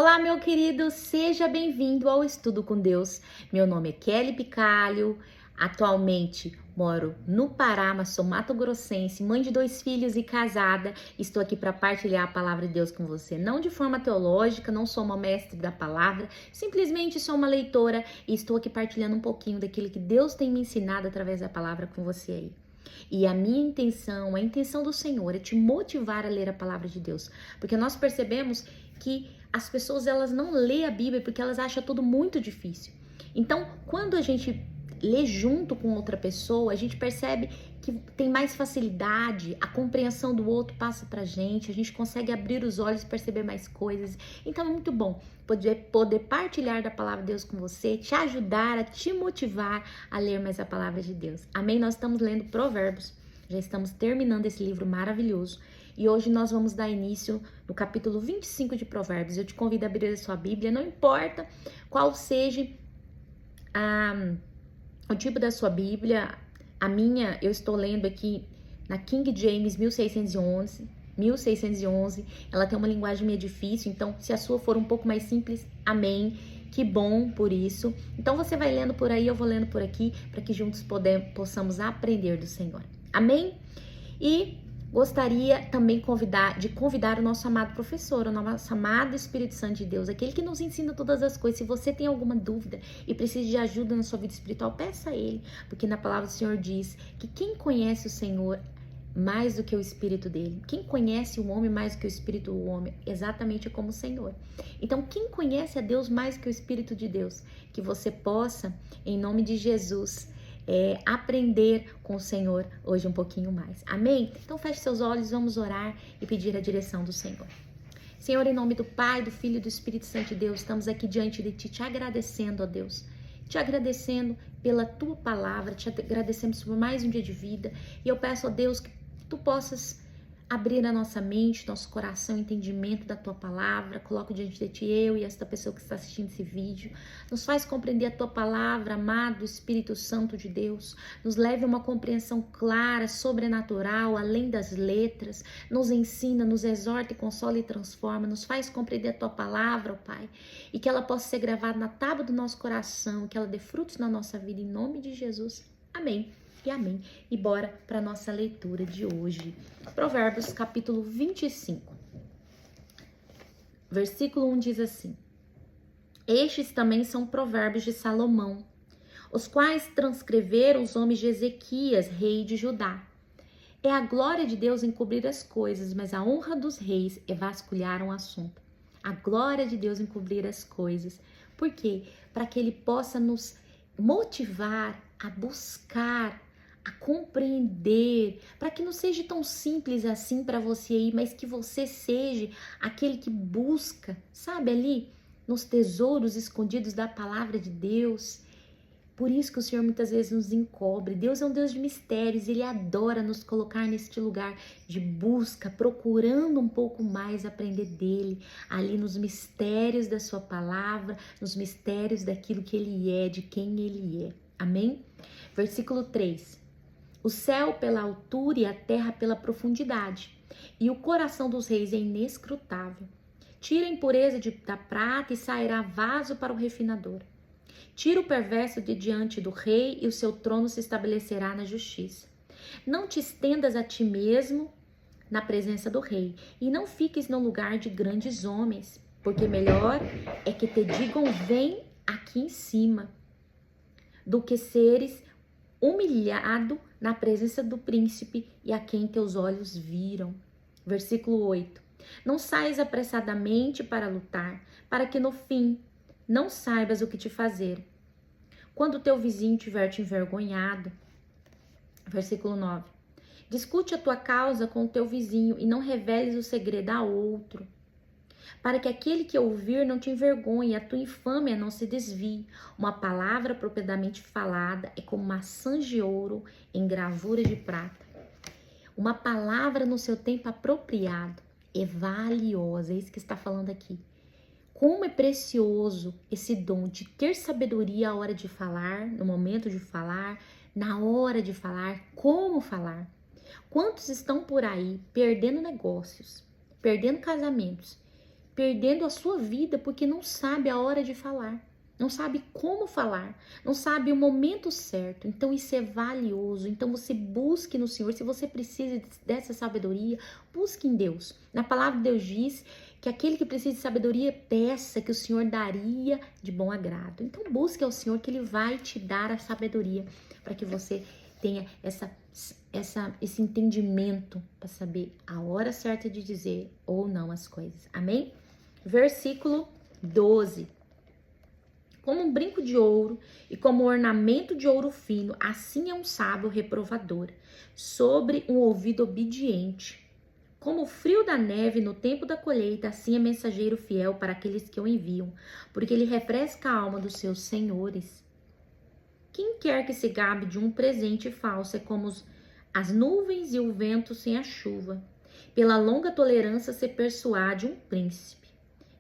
Olá, meu querido, seja bem-vindo ao Estudo com Deus. Meu nome é Kelly Picalho, atualmente moro no Pará, mas sou mato-grossense, mãe de 2 filhos e casada. Estou aqui para partilhar a palavra de Deus com você, não de forma teológica, não sou uma mestre da palavra, simplesmente sou uma leitora e estou aqui partilhando um pouquinho daquilo que Deus tem me ensinado através da palavra com você aí. E a minha intenção, a intenção do Senhor é te motivar a ler a palavra de Deus, porque nós percebemos que as pessoas elas não lêem a Bíblia porque elas acham tudo muito difícil. Então, quando a gente lê junto com outra pessoa, a gente percebe que tem mais facilidade, a compreensão do outro passa pra gente, a gente consegue abrir os olhos e perceber mais coisas. Então é muito bom poder partilhar da palavra de Deus com você, te ajudar, a te motivar a ler mais a palavra de Deus. Amém? Nós estamos lendo Provérbios, já estamos terminando esse livro maravilhoso. E hoje nós vamos dar início no capítulo 25 de Provérbios. Eu te convido a abrir a sua Bíblia, não importa qual seja o tipo da sua Bíblia. A minha, eu estou lendo aqui na King James 1611. Ela tem uma linguagem meio difícil, então se a sua for um pouco mais simples, amém. Que bom por isso. Então você vai lendo por aí, eu vou lendo por aqui, para que juntos possamos aprender do Senhor. Amém? E gostaria também de convidar o nosso amado professor, o nosso amado Espírito Santo de Deus, aquele que nos ensina todas as coisas. Se você tem alguma dúvida e precisa de ajuda na sua vida espiritual, peça a Ele, porque na palavra do Senhor diz que quem conhece o Senhor mais do que o Espírito dele, quem conhece o homem mais do que o Espírito do homem, exatamente como o Senhor. Então, quem conhece a Deus mais do que o Espírito de Deus, que você possa, em nome de Jesus, aprender com o Senhor hoje um pouquinho mais. Amém? Então feche seus olhos, vamos orar e pedir a direção do Senhor. Senhor, em nome do Pai, do Filho e do Espírito Santo de Deus, estamos aqui diante de Ti, te agradecendo, ó Deus. Te agradecendo pela Tua palavra, te agradecemos por mais um dia de vida. E eu peço, ó Deus, que Tu possas abrir a nossa mente, nosso coração, entendimento da Tua palavra. Coloco diante de Ti eu e esta pessoa que está assistindo esse vídeo. Nos faz compreender a Tua palavra, amado Espírito Santo de Deus. Nos leve a uma compreensão clara, sobrenatural, além das letras. Nos ensina, nos exorta e consola e transforma. Nos faz compreender a Tua palavra, ó Pai. E que ela possa ser gravada na tábua do nosso coração, que ela dê frutos na nossa vida, em nome de Jesus. Amém. E amém. E bora para a nossa leitura de hoje. Provérbios, capítulo 25. Versículo 1 diz assim: Estes também são provérbios de Salomão, os quais transcreveram os homens de Ezequias, rei de Judá. É a glória de Deus encobrir as coisas, mas a honra dos reis é vasculhar um assunto. A glória de Deus encobrir as coisas. Por quê? Para que Ele possa nos motivar a buscar, a compreender, para que não seja tão simples assim para você aí, mas que você seja aquele que busca, sabe, ali nos tesouros escondidos da palavra de Deus. Por isso que o Senhor muitas vezes nos encobre. Deus é um Deus de mistérios, Ele adora nos colocar neste lugar de busca, procurando um pouco mais aprender dEle, ali nos mistérios da sua palavra, nos mistérios daquilo que Ele é, de quem Ele é. Amém? Versículo 3. O céu pela altura e a terra pela profundidade, e o coração dos reis é inescrutável. Tira a impureza da prata e sairá vaso para o refinador. Tira o perverso de diante do rei e o seu trono se estabelecerá na justiça. Não te estendas a ti mesmo na presença do rei e não fiques no lugar de grandes homens, porque melhor é que te digam vem aqui em cima, do que seres humilhado na presença do príncipe e a quem teus olhos viram. Versículo 8. Não saias apressadamente para lutar, para que no fim não saibas o que te fazer, quando teu vizinho tiver te envergonhado. Versículo 9. Discute a tua causa com o teu vizinho e não reveles o segredo a outro, para que aquele que ouvir não te envergonhe, a tua infâmia não se desvie. Uma palavra propriamente falada é como maçã de ouro em gravura de prata. Uma palavra no seu tempo apropriado é valiosa, é isso que está falando aqui. Como é precioso esse dom de ter sabedoria à hora de falar, no momento de falar, na hora de falar, como falar. Quantos estão por aí perdendo negócios, perdendo casamentos, perdendo a sua vida porque não sabe a hora de falar, não sabe como falar, não sabe o momento certo. Então isso é valioso. Então você busque no Senhor. Se você precisa dessa sabedoria, busque em Deus. Na palavra de Deus diz que aquele que precisa de sabedoria, peça, que o Senhor daria de bom agrado. Então busque ao Senhor, que Ele vai te dar a sabedoria para que você tenha esse entendimento para saber a hora certa de dizer ou não as coisas. Amém? Versículo 12. Como um brinco de ouro e como um ornamento de ouro fino, assim é um sábio reprovador, sobre um ouvido obediente. Como o frio da neve no tempo da colheita, assim é mensageiro fiel para aqueles que o enviam, porque ele refresca a alma dos seus senhores. Quem quer que se gabe de um presente falso é como as nuvens e o vento sem a chuva. Pela longa tolerância se persuade um príncipe,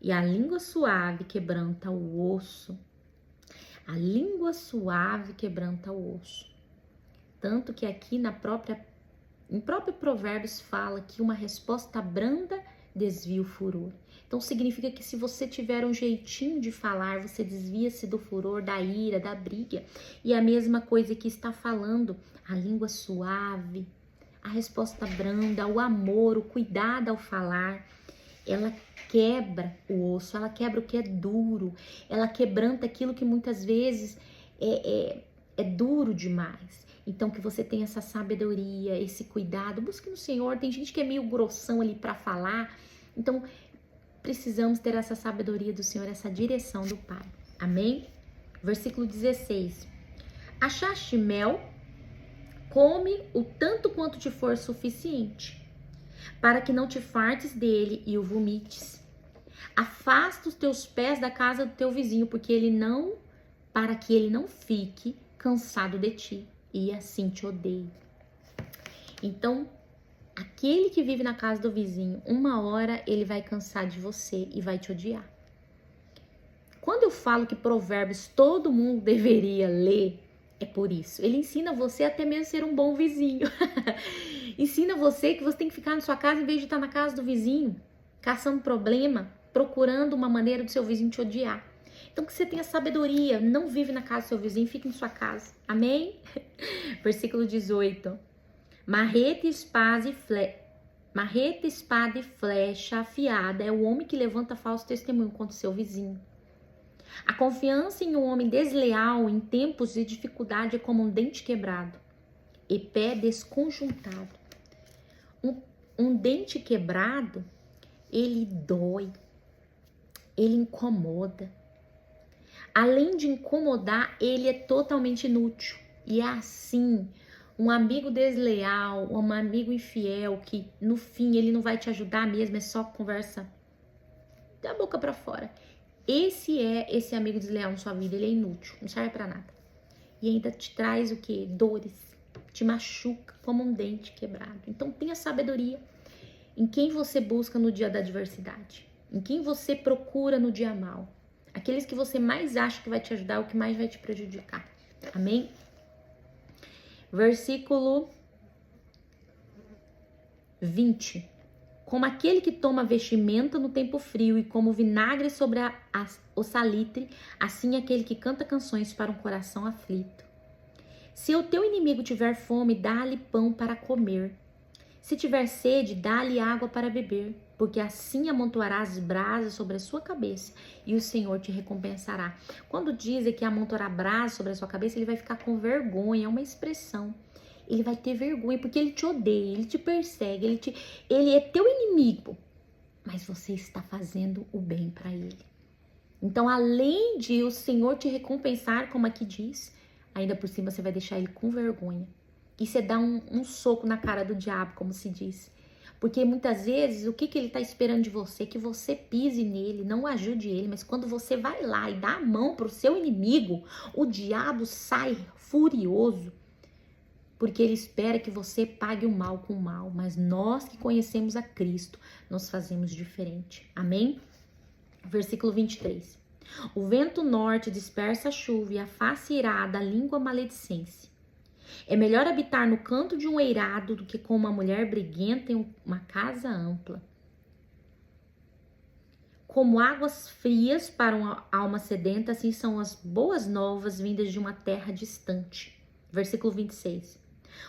e a língua suave quebranta o osso. A língua suave quebranta o osso. Tanto que aqui em próprio Provérbios fala que uma resposta branda desvia o furor. Então significa que se você tiver um jeitinho de falar, você desvia-se do furor, da ira, da briga. E a mesma coisa que está falando, a língua suave, a resposta branda, o amor, o cuidado ao falar, ela quebra o osso, ela quebra o que é duro, ela quebranta aquilo que muitas vezes é duro demais. Então que você tenha essa sabedoria, esse cuidado, busque no Senhor. Tem gente que é meio grossão ali para falar, então precisamos ter essa sabedoria do Senhor, essa direção do Pai. Amém? Versículo 16. Achaste mel? Come o tanto quanto te for suficiente, para que não te fartes dele e o vomites. Afasta os teus pés da casa do teu vizinho, para que ele não fique cansado de ti e assim te odeie. Então, aquele que vive na casa do vizinho, uma hora ele vai cansar de você e vai te odiar. Quando eu falo que Provérbios todo mundo deveria ler, é por isso. Ele ensina você até mesmo ser um bom vizinho. Ensina você que você tem que ficar na sua casa em vez de estar na casa do vizinho, caçando problema, procurando uma maneira do seu vizinho te odiar. Então que você tenha sabedoria, não vive na casa do seu vizinho, fique em sua casa. Amém? Versículo 18. Marreta, espada e flecha afiada é o homem que levanta falso testemunho contra o seu vizinho. A confiança em um homem desleal em tempos de dificuldade é como um dente quebrado e pé desconjuntado. Um dente quebrado, ele dói, ele incomoda. Além de incomodar, ele é totalmente inútil. E é assim, um amigo desleal, um amigo infiel, que no fim ele não vai te ajudar mesmo, é só conversa da boca pra fora. Esse amigo desleal na sua vida, ele é inútil, não serve pra nada. E ainda te traz o quê? Dores, te machuca como um dente quebrado. Então tenha sabedoria em quem você busca no dia da adversidade, em quem você procura no dia mal. Aqueles que você mais acha que vai te ajudar, o que mais vai te prejudicar. Amém? Versículo 20. Como aquele que toma vestimenta no tempo frio e como vinagre sobre o salitre, assim é aquele que canta canções para um coração aflito. Se o teu inimigo tiver fome, dá-lhe pão para comer. Se tiver sede, dá-lhe água para beber, porque assim amontoarás brasas sobre a sua cabeça e o Senhor te recompensará. Quando dizem que amontoar brasas sobre a sua cabeça, ele vai ficar com vergonha, é uma expressão. Ele vai ter vergonha porque ele te odeia, ele te persegue, ele é teu inimigo, mas você está fazendo o bem para ele. Então, além de o Senhor te recompensar, como aqui diz, ainda por cima você vai deixar ele com vergonha. E você dá um soco na cara do diabo, como se diz. Porque muitas vezes, o que ele está esperando de você? Que você pise nele, não ajude ele. Mas quando você vai lá e dá a mão para o seu inimigo, o diabo sai furioso. Porque ele espera que você pague o mal com o mal. Mas nós que conhecemos a Cristo, nós fazemos diferente. Amém? Versículo 23. O vento norte dispersa a chuva e a face irada a língua maledicência. É melhor habitar no canto de um eirado do que com uma mulher briguenta em uma casa ampla. como águas frias para uma alma sedenta, assim são as boas novas vindas de uma terra distante. Versículo 26.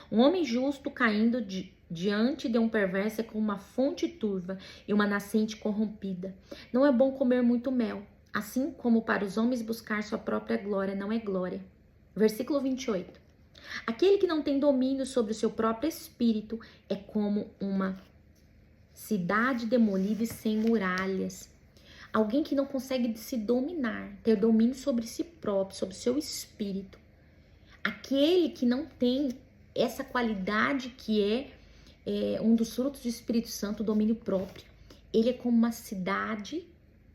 Um homem justo caindo diante de um perverso é como uma fonte turva e uma nascente corrompida. Não é bom comer muito mel, assim como para os homens buscar sua própria glória não é glória. Versículo 28. Aquele que não tem domínio sobre o seu próprio espírito é como uma cidade demolida e sem muralhas. Alguém que não consegue se dominar, ter domínio sobre si próprio, sobre o seu espírito. Aquele que não tem essa qualidade que é um dos frutos do Espírito Santo, o domínio próprio. Ele é como uma cidade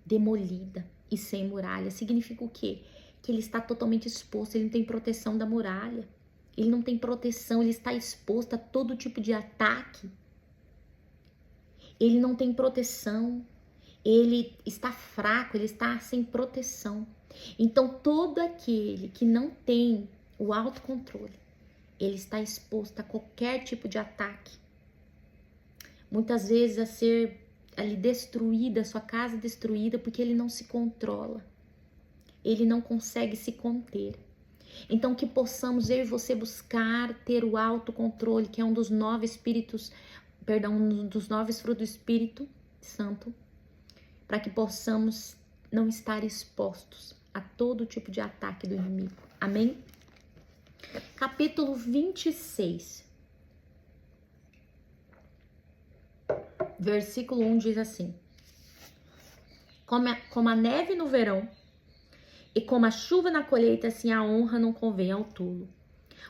demolida e sem muralha. Significa o quê? Que ele está totalmente exposto, ele não tem proteção da muralha. Ele não tem proteção, ele está exposto a todo tipo de ataque. Ele não tem proteção, ele está fraco, ele está sem proteção. Então, todo aquele que não tem o autocontrole, ele está exposto a qualquer tipo de ataque. Muitas vezes a ser ali destruída, sua casa destruída, porque ele não se controla. Ele não consegue se conter. Então que possamos eu e você buscar ter o autocontrole, que é um dos 9 espíritos, um dos 9 frutos do Espírito Santo, para que possamos não estar expostos a todo tipo de ataque do inimigo. Amém? Capítulo 26. Versículo 1 diz assim: como a neve no verão e como a chuva na colheita, assim a honra não convém ao tolo.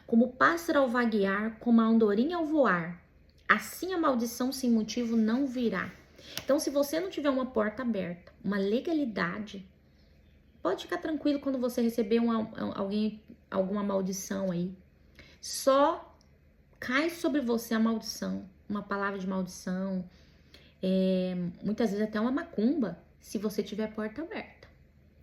Como o pássaro ao vaguear, como a andorinha ao voar, assim a maldição sem motivo não virá. Então, se você não tiver uma porta aberta, uma legalidade, pode ficar tranquilo quando você receber alguma maldição aí. Só cai sobre você a maldição, uma palavra de maldição, muitas vezes até uma macumba, se você tiver a porta aberta.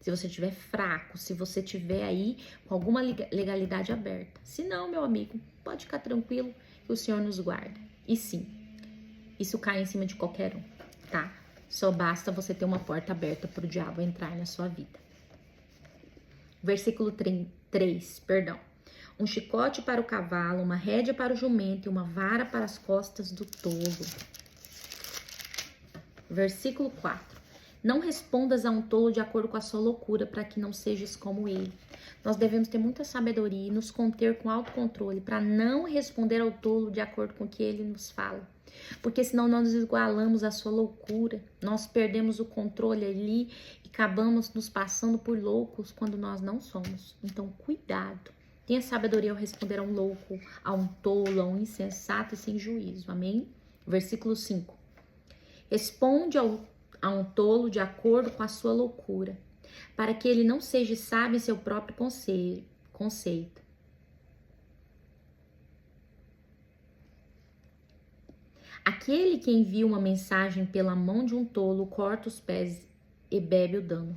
Se você estiver fraco, se você estiver aí com alguma legalidade aberta. Se não, meu amigo, pode ficar tranquilo que o Senhor nos guarda. E sim, isso cai em cima de qualquer um, tá? Só basta você ter uma porta aberta para o diabo entrar na sua vida. Versículo 3, perdão. Um chicote para o cavalo, uma rédea para o jumento e uma vara para as costas do tolo. Versículo 4. Não respondas a um tolo de acordo com a sua loucura, para que não sejas como ele. Nós devemos ter muita sabedoria e nos conter com autocontrole para não responder ao tolo de acordo com o que ele nos fala. Porque senão nós igualamos a sua loucura, nós perdemos o controle ali e acabamos nos passando por loucos quando nós não somos. Então, cuidado. Tenha sabedoria ao responder a um louco, a um tolo, a um insensato e sem juízo. Amém? Versículo 5. Responde a um tolo de acordo com a sua loucura, para que ele não seja sábio em seu próprio conceito. Aquele que envia uma mensagem pela mão de um tolo corta os pés e bebe o dano.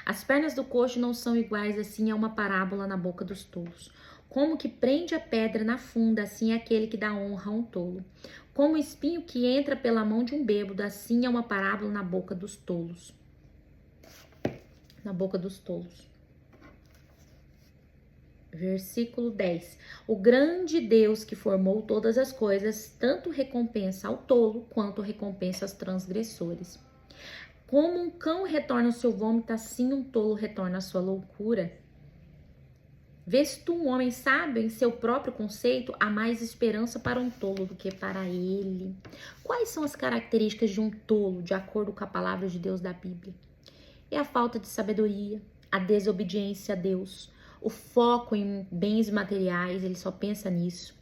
As pernas do coxo não são iguais, assim é uma parábola na boca dos tolos. Como que prende a pedra na funda, assim é aquele que dá honra a um tolo. Como o espinho que entra pela mão de um bêbado, assim é uma parábola na boca dos tolos. Na boca dos tolos. Versículo 10. O grande Deus que formou todas as coisas, tanto recompensa ao tolo, quanto recompensa aos transgressores. Como um cão retorna ao seu vômito, assim um tolo retorna à sua loucura. Vês tu um homem sábio em seu próprio conceito, há mais esperança para um tolo do que para ele. Quais são as características de um tolo, de acordo com a palavra de Deus da Bíblia? É a falta de sabedoria, a desobediência a Deus, o foco em bens materiais, ele só pensa nisso.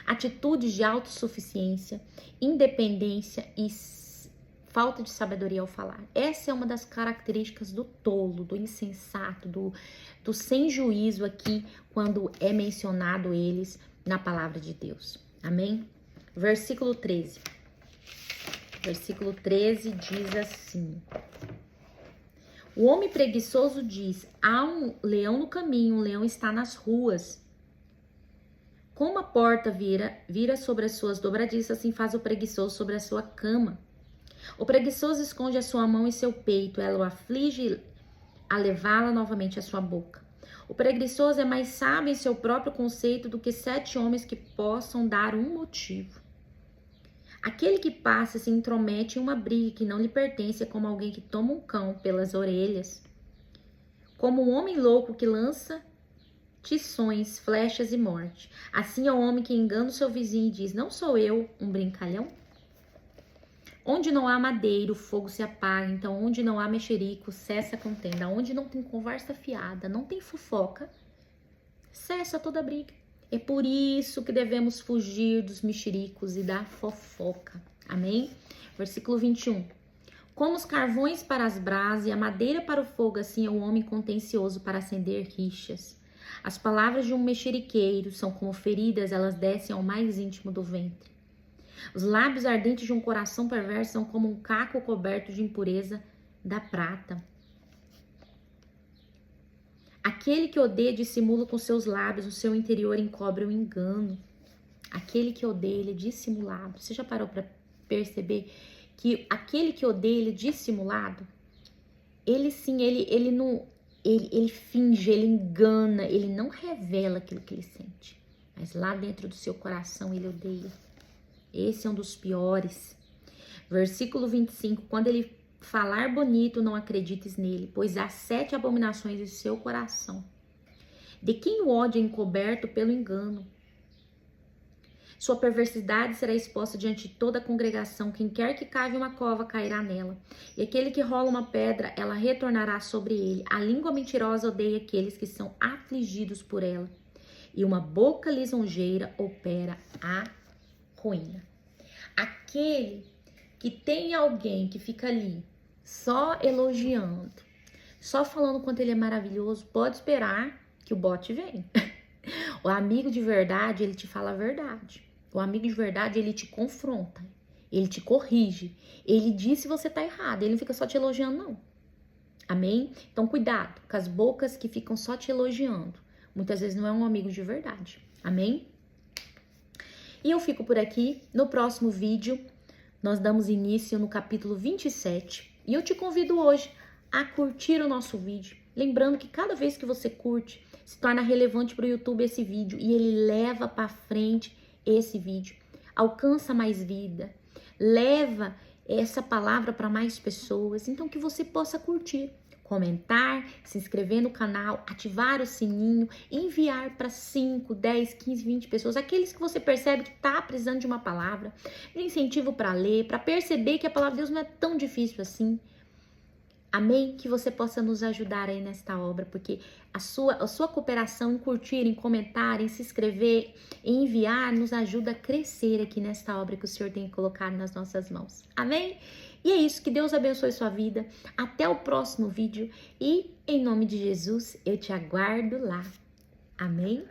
Atitudes de autossuficiência, independência e falta de sabedoria ao falar. Essa é uma das características do tolo, do insensato, do sem juízo aqui, quando é mencionado eles na palavra de Deus. Amém? Versículo 13. Versículo 13 diz assim: o homem preguiçoso diz, há um leão no caminho, um leão está nas ruas. Como a porta vira sobre as suas dobradiças, assim faz o preguiçoso sobre a sua cama. O preguiçoso esconde a sua mão em seu peito, ela o aflige a levá-la novamente à sua boca. O preguiçoso é mais sábio em seu próprio conceito do que 7 homens que possam dar um motivo. Aquele que passa e se intromete em uma briga que não lhe pertence é como alguém que toma um cão pelas orelhas. Como um homem louco que lança tições, flechas e morte. Assim é o homem que engana o seu vizinho e diz, não sou eu um brincalhão? Onde não há madeira, o fogo se apaga. Então, onde não há mexerico, cessa a contenda. Onde não tem conversa fiada, não tem fofoca, cessa toda briga. É por isso que devemos fugir dos mexericos e da fofoca. Amém? Versículo 21. Como os carvões para as brasas e a madeira para o fogo, assim é o homem contencioso para acender rixas. As palavras de um mexeriqueiro são como feridas, elas descem ao mais íntimo do ventre. Os lábios ardentes de um coração perverso são como um caco coberto de impureza da prata. Aquele que odeia dissimula com seus lábios, o seu interior encobre o engano. Aquele que odeia, ele é dissimulado. Você já parou para perceber que aquele que odeia, ele é dissimulado? Ele sim, ele não, ele finge, ele engana, ele não revela aquilo que ele sente. Mas lá dentro do seu coração ele odeia. Esse é um dos piores. Versículo 25. Quando ele falar bonito, não acredites nele, pois há 7 abominações em seu coração. De quem o ódio é encoberto pelo engano. Sua perversidade será exposta diante de toda a congregação. Quem quer que cave uma cova, cairá nela. E aquele que rola uma pedra, ela retornará sobre ele. A língua mentirosa odeia aqueles que são afligidos por ela. E uma boca lisonjeira opera a ruína. Aquele que tem alguém que fica ali só elogiando, só falando quanto ele é maravilhoso, pode esperar que o bote vem. O amigo de verdade, ele te fala a verdade. O amigo de verdade, ele te confronta, ele te corrige, ele diz se você tá errado, ele não fica só te elogiando, não. Amém? Então, cuidado com as bocas que ficam só te elogiando. Muitas vezes não é um amigo de verdade. Amém? E eu fico por aqui. No próximo vídeo, nós damos início no capítulo 27. E eu te convido hoje a curtir o nosso vídeo. Lembrando que cada vez que você curte, se torna relevante para o YouTube esse vídeo. E ele leva para frente esse vídeo. Alcança mais vida. Leva essa palavra para mais pessoas. Então que você possa curtir, comentar, se inscrever no canal, ativar o sininho, enviar para 5, 10, 15, 20 pessoas, aqueles que você percebe que está precisando de uma palavra, de incentivo para ler, para perceber que a palavra de Deus não é tão difícil assim. Amém? Que você possa nos ajudar aí nesta obra, porque a sua cooperação em curtir, em comentar, em se inscrever, em enviar, nos ajuda a crescer aqui nesta obra que o Senhor tem colocado nas nossas mãos. Amém? E é isso, que Deus abençoe sua vida. Até o próximo vídeo e, em nome de Jesus, eu te aguardo lá. Amém?